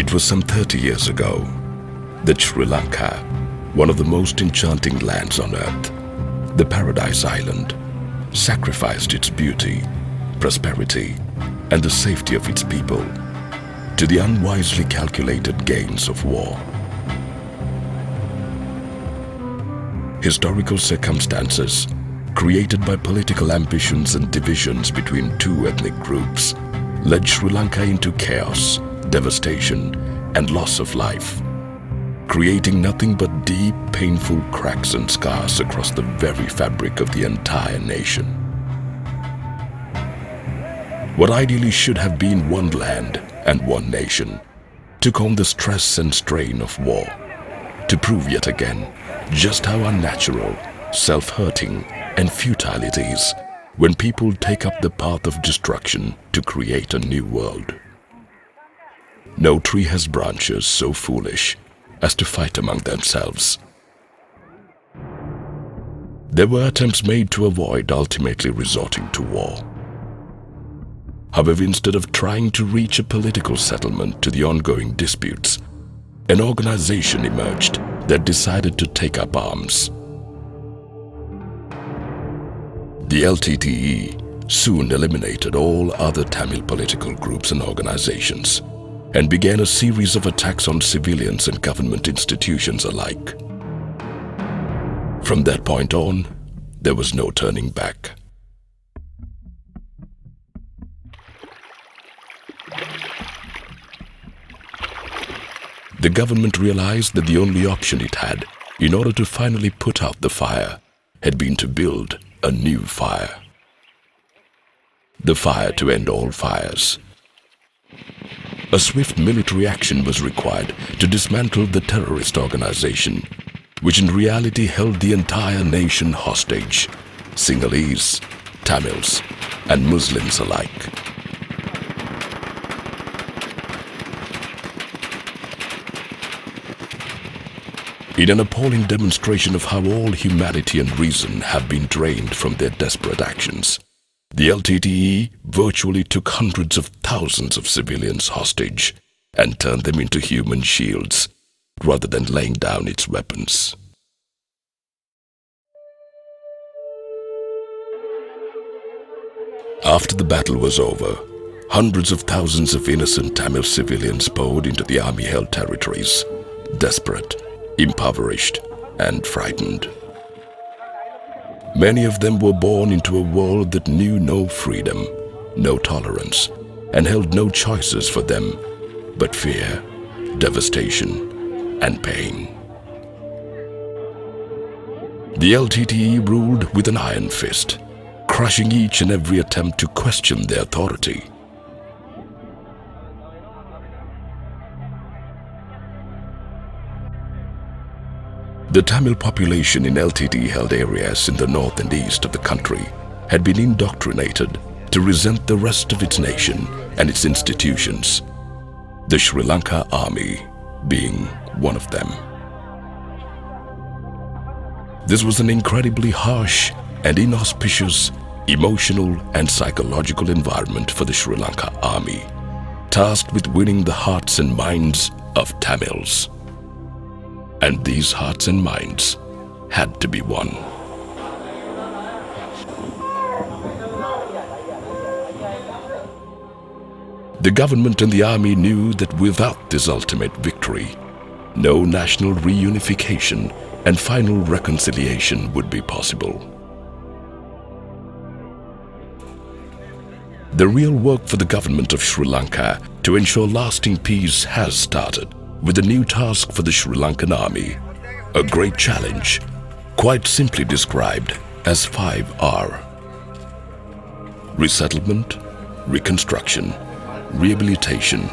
It was some 30 years ago that Sri Lanka, one of the most enchanting lands on earth, the Paradise Island, sacrificed its beauty, prosperity, and the safety of its people to the unwisely calculated gains of war. Historical circumstances created by political ambitions and divisions between two ethnic groups led Sri Lanka into chaos, devastation, and loss of life, creating nothing but deep, painful cracks and scars across the very fabric of the entire nation. What ideally should have been one land and one nation took on the stress and strain of war to prove yet again just how unnatural, self-hurting, and futile it is when people take up the path of destruction to create a new world. No tree has branches so foolish as to fight among themselves. There were attempts made to avoid ultimately resorting to war. However, instead of trying to reach a political settlement to the ongoing disputes, an organization emerged that decided to take up arms. The LTTE soon eliminated all other Tamil political groups and organizations and began a series of attacks on civilians and government institutions alike. From that point on, there was no turning back. The government realized that the only option it had in order to finally put out the fire had been to build a new fire. The fire to end all fires. A swift military action was required to dismantle the terrorist organization, which in reality held the entire nation hostage, Sinhalese, Tamils, and Muslims alike. In an appalling demonstration of how all humanity and reason have been drained from their desperate actions, the LTTE virtually took hundreds of thousands of civilians hostage and turned them into human shields rather than laying down its weapons. After the battle was over, hundreds of thousands of innocent Tamil civilians poured into the army-held territories, desperate, impoverished, and frightened. Many of them were born into a world that knew no freedom, no tolerance, and held no choices for them but fear, devastation, and pain. The LTTE ruled with an iron fist, crushing each and every attempt to question their authority. The Tamil population in LTTE-held areas in the north and east of the country had been indoctrinated to resent the rest of its nation and its institutions, the Sri Lanka Army being one of them. This was an incredibly harsh and inauspicious emotional and psychological environment for the Sri Lanka Army, tasked with winning the hearts and minds of Tamils. And these hearts and minds had to be won. The government and the army knew that without this ultimate victory, no national reunification and final reconciliation would be possible. The real work for the government of Sri Lanka to ensure lasting peace has started, with a new task for the Sri Lankan army, a great challenge, quite simply described as 5R. Resettlement, reconstruction, rehabilitation,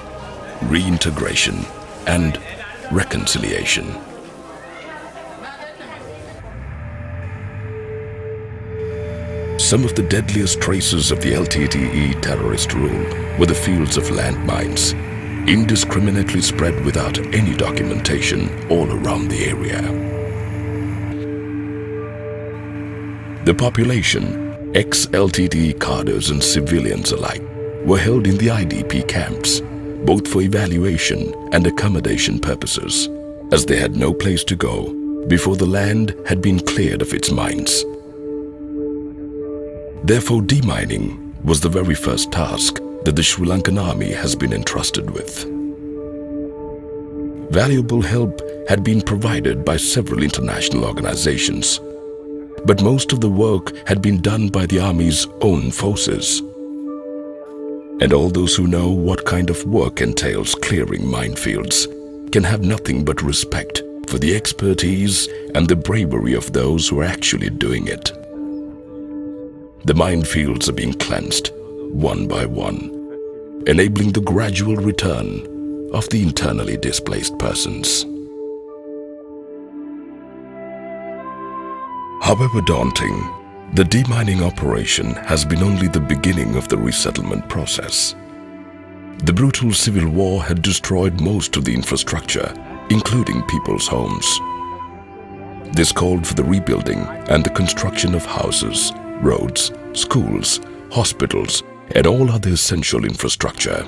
reintegration, and reconciliation. Some of the deadliest traces of the LTTE terrorist rule were the fields of landmines, indiscriminately spread without any documentation all around the area. The population, ex-LTTE cadres and civilians alike, were held in the IDP camps both for evaluation and accommodation purposes, as they had no place to go before the land had been cleared of its mines. Therefore, demining was the very first task that the Sri Lankan army has been entrusted with. Valuable help had been provided by several international organizations, but most of the work had been done by the army's own forces. And all those who know what kind of work entails clearing minefields can have nothing but respect for the expertise and the bravery of those who are actually doing it. The minefields are being cleansed one by one, enabling the gradual return of the internally displaced persons. However daunting, the demining operation has been only the beginning of the resettlement process. The brutal civil war had destroyed most of the infrastructure, including people's homes. This called for the rebuilding and the construction of houses, roads, schools, hospitals, and all other essential infrastructure.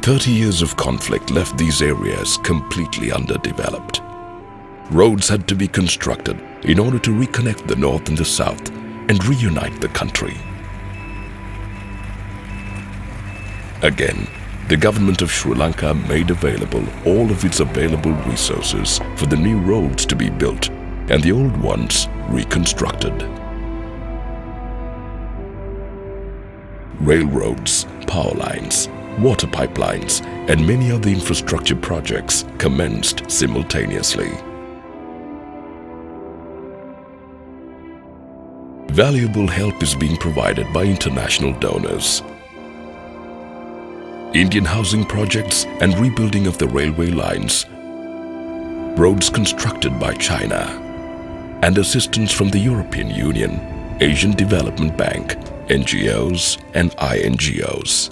"30 years of conflict left these areas completely underdeveloped. Roads had to be constructed in order to reconnect the north and the south and reunite the country. Again, the government of Sri Lanka made available all of its available resources for the new roads to be built and the old ones reconstructed. Railroads, power lines, water pipelines, and many other infrastructure projects commenced simultaneously. Valuable help is being provided by international donors. Indian housing projects and rebuilding of the railway lines, roads constructed by China, and assistance from the European Union, Asian Development Bank, NGOs, and INGOs.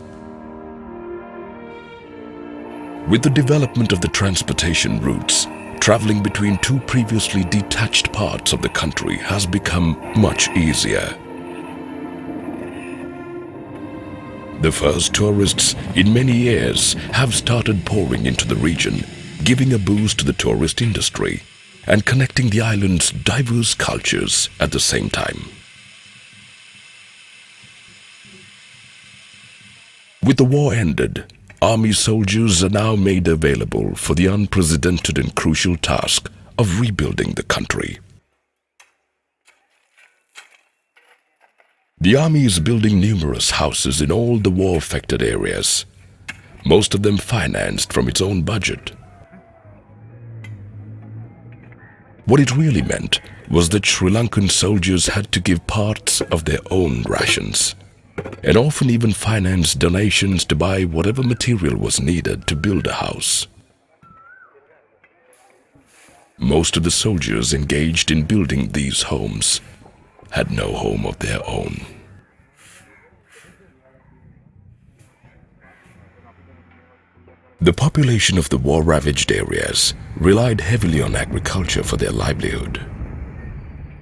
With the development of the transportation routes, traveling between two previously detached parts of the country has become much easier. The first tourists in many years have started pouring into the region, giving a boost to the tourist industry and connecting the island's diverse cultures at the same time. With the war ended, Army soldiers are now made available for the unprecedented and crucial task of rebuilding the country. The Army is building numerous houses in all the war-affected areas, most of them financed from its own budget. What it really meant was that Sri Lankan soldiers had to give parts of their own rations, and often even finance donations to buy whatever material was needed to build a house. Most of the soldiers engaged in building these homes had no home of their own. The population of the war-ravaged areas relied heavily on agriculture for their livelihood.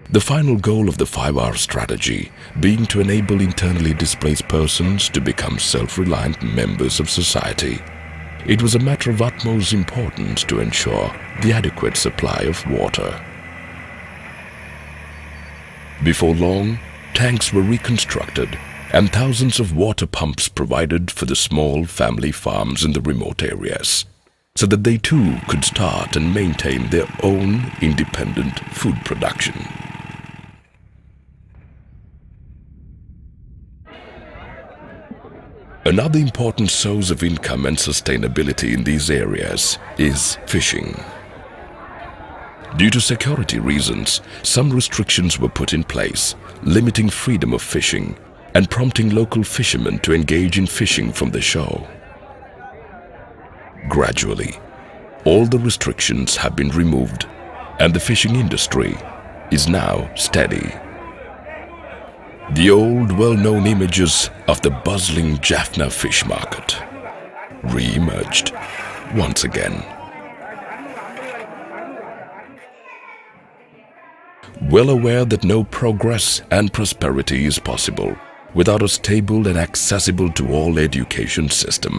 The final goal of the 5R strategy being to enable internally displaced persons to become self-reliant members of society, it was a matter of utmost importance to ensure the adequate supply of water. Before long, tanks were reconstructed and thousands of water pumps provided for the small family farms in the remote areas, so that they too could start and maintain their own independent food production. Another important source of income and sustainability in these areas is fishing. Due to security reasons, some restrictions were put in place, limiting freedom of fishing and prompting local fishermen to engage in fishing from the shore. Gradually, all the restrictions have been removed and the fishing industry is now steady. The old, well-known images of the bustling Jaffna fish market re-emerged once again. Well aware that no progress and prosperity is possible Without a stable and accessible to all education system,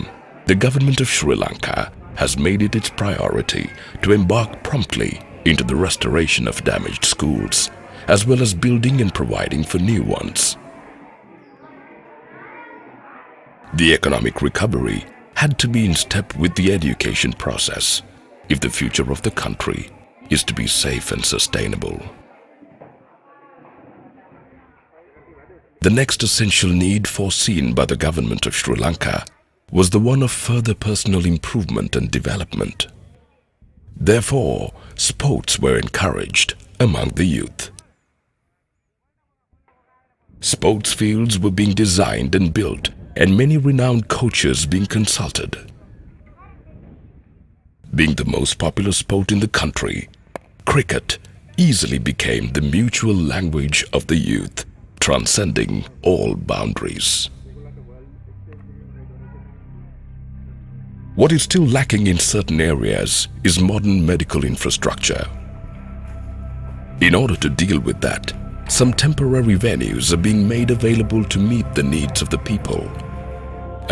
the government of Sri Lanka has made it its priority to embark promptly into the restoration of damaged schools, as well as building and providing for new ones. The economic recovery had to be in step with the education process if the future of the country is to be safe and sustainable. The next essential need foreseen by the government of Sri Lanka was the one of further personal improvement and development. Therefore, sports were encouraged among the youth. Sports fields were being designed and built, and many renowned coaches being consulted. Being the most popular sport in the country, cricket easily became the mutual language of the youth, transcending all boundaries. What is still lacking in certain areas is modern medical infrastructure. In order to deal with that, some temporary venues are being made available to meet the needs of the people.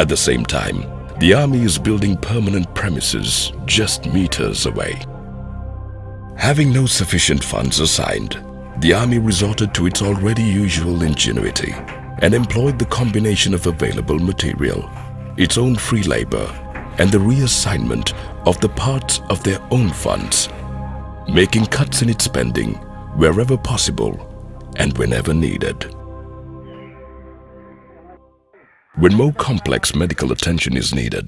At the same time, the army is building permanent premises just meters away. Having no sufficient funds assigned, the army resorted to its already usual ingenuity and employed the combination of available material, its own free labor, and the reassignment of the parts of their own funds, making cuts in its spending wherever possible and whenever needed. When more complex medical attention is needed,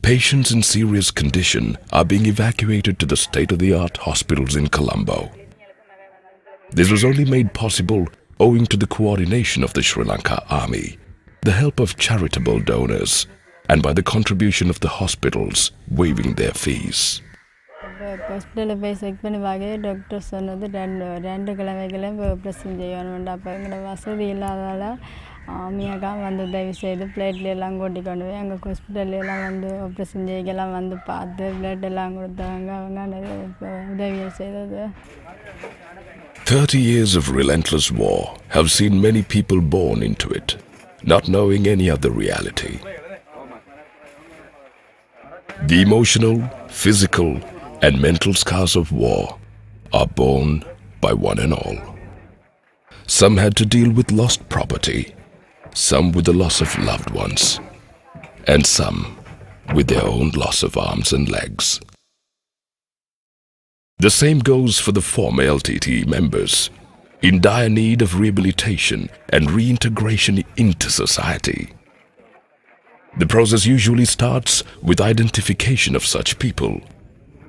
patients in serious condition are being evacuated to the state-of-the-art hospitals in Colombo. This was only made possible owing to the coordination of the Sri Lanka Army, the help of charitable donors, and by the contribution of the hospitals waiving their fees. ஹாஸ்பிட்டலில் போய் check பண்ணி பார்க்க doctor சொன்னது ரெண்டு கிழமைகளும் operation செய்யணும். அப்போ எங்களோட வசதி இல்லாததால் ஆமியாக்கா வந்து உதவி செய்து பிளேட்ல எல்லாம் கூட்டி கொண்டு போய் அங்கே ஹாஸ்பிட்டல்லாம் வந்து ஆப்ரேஷன் செய்யலாம் வந்து பார்த்து பிளட் எல்லாம் கொடுத்தாங்க. அவங்க உதவியை செய்தது. 30 years of relentless war have seen many people born into it, not knowing any other reality. The emotional, physical, and mental scars of war are borne by one and all. Some had to deal with lost property, some with the loss of loved ones, and some with their own loss of arms and legs. The same goes for the former LTT members, in dire need of rehabilitation and reintegration into society. The process usually starts with identification of such people,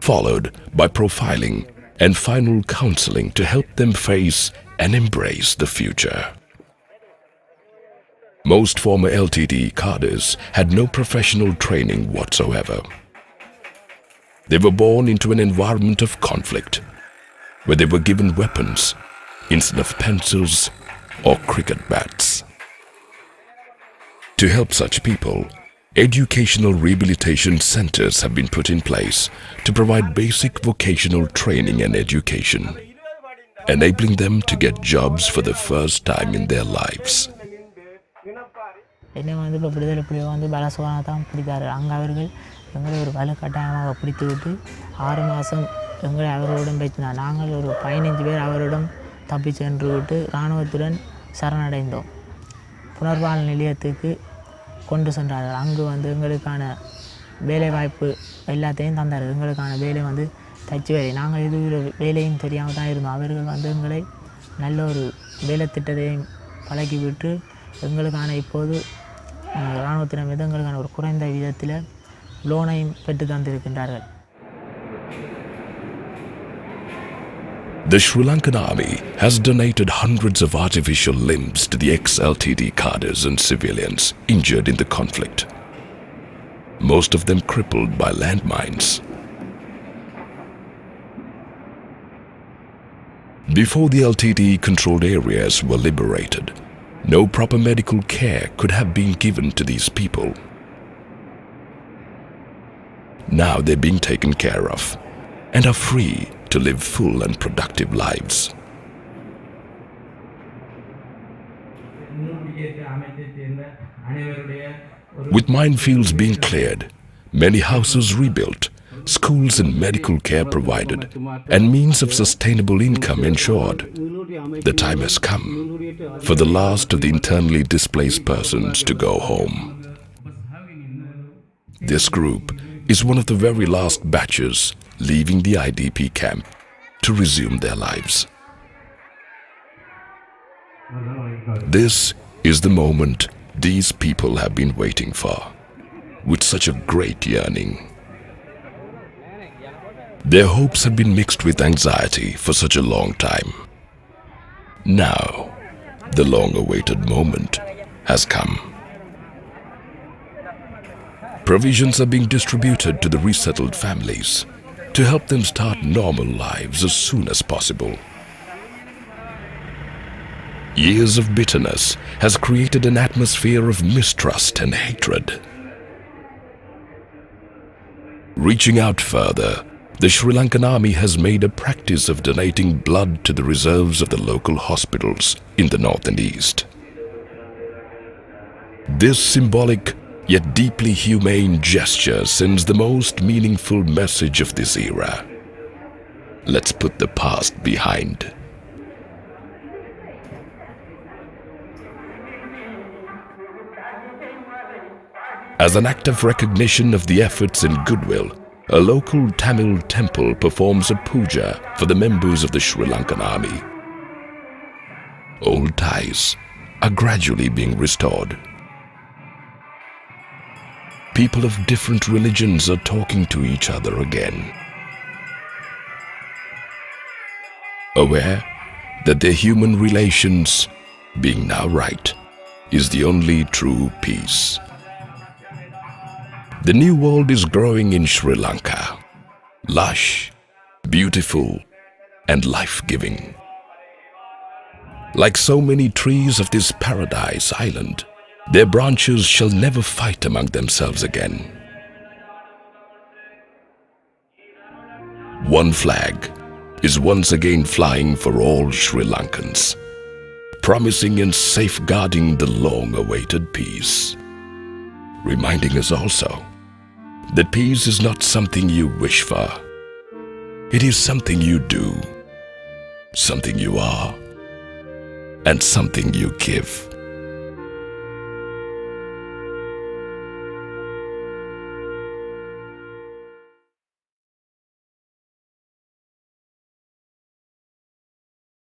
followed by profiling and final counseling to help them face and embrace the future. Most former LTT cadres had no professional training whatsoever. They were born into an environment of conflict, where they were given weapons instead of pencils or cricket bats. To help such people, educational rehabilitation centers have been put in place to provide basic vocational training and education, enabling them to get jobs for the first time in their lives. என்னை வந்து இப்போ விடுதலை வந்து பலசுவான தான் பிடித்தார். அங்கே அவர்கள் எங்களை ஒரு வலுக்கட்டாயமாக பிடித்து விட்டு 6 மாதம் எங்களை அவர்களுடன் பேசினார். நாங்கள் ஒரு 15 பேர் அவரிடம் தப்பி சென்று விட்டு இராணுவத்துடன் சரணடைந்தோம். புனர்வாழ்வு நிலையத்துக்கு கொண்டு சென்றார்கள். அங்கு வந்து எங்களுக்கான வேலை வாய்ப்பு எல்லாத்தையும் தந்தார்கள். எங்களுக்கான வேலை வந்து தச்சு வேலை. நாங்கள் இது வேலையும் தெரியாமல் தான் இருந்தோம். அவர்கள் வந்து எங்களை நல்ல ஒரு வேலை திட்டத்தையும் பழக்கிவிட்டு எங்களுக்கான இப்போது இராணுவத்தினர் மீது எங்களுக்கான ஒரு குறைந்த விதத்தில் லோனையும் பெற்று தந்திருக்கின்றார்கள். The Sri Lankan Army has donated hundreds of artificial limbs to the ex-LTT cadres and civilians injured in the conflict, most of them crippled by landmines. Before the LTT-controlled areas were liberated, no proper medical care could have been given to these people. Now they're being taken care of and are free to live full and productive lives. With minefields being cleared, many houses rebuilt, schools and medical care provided, and means of sustainable income ensured, the time has come for the last of the internally displaced persons to go home. This group is one of the very last batches leaving the IDP camp to resume their lives. This is the moment these people have been waiting for, with such a great yearning. Their hopes have been mixed with anxiety for such a long time. Now, the long-awaited moment has come. Provisions are being distributed to the resettled families to help them start normal lives as soon as possible. Years of bitterness has created an atmosphere of mistrust and hatred. Reaching out further, the Sri Lankan army has made a practice of donating blood to the reserves of the local hospitals in the north and east. This symbolic yet deeply humane gesture sends the most meaningful message of this era. Let's put the past behind. As an act of recognition of the efforts and goodwill, a local Tamil temple performs a puja for the members of the Sri Lankan army. Old ties are gradually being restored. People of different religions are talking to each other again, aware that their human relations, being now right, is the only true peace. The new world is growing in Sri Lanka, lush, beautiful, and life-giving. Like so many trees of this paradise island, their branches shall never fight among themselves again. One flag is once again flying for all Sri Lankans, promising and safeguarding the long-awaited peace, reminding us also that peace is not something you wish for. It is something you do, something you are, and something you give.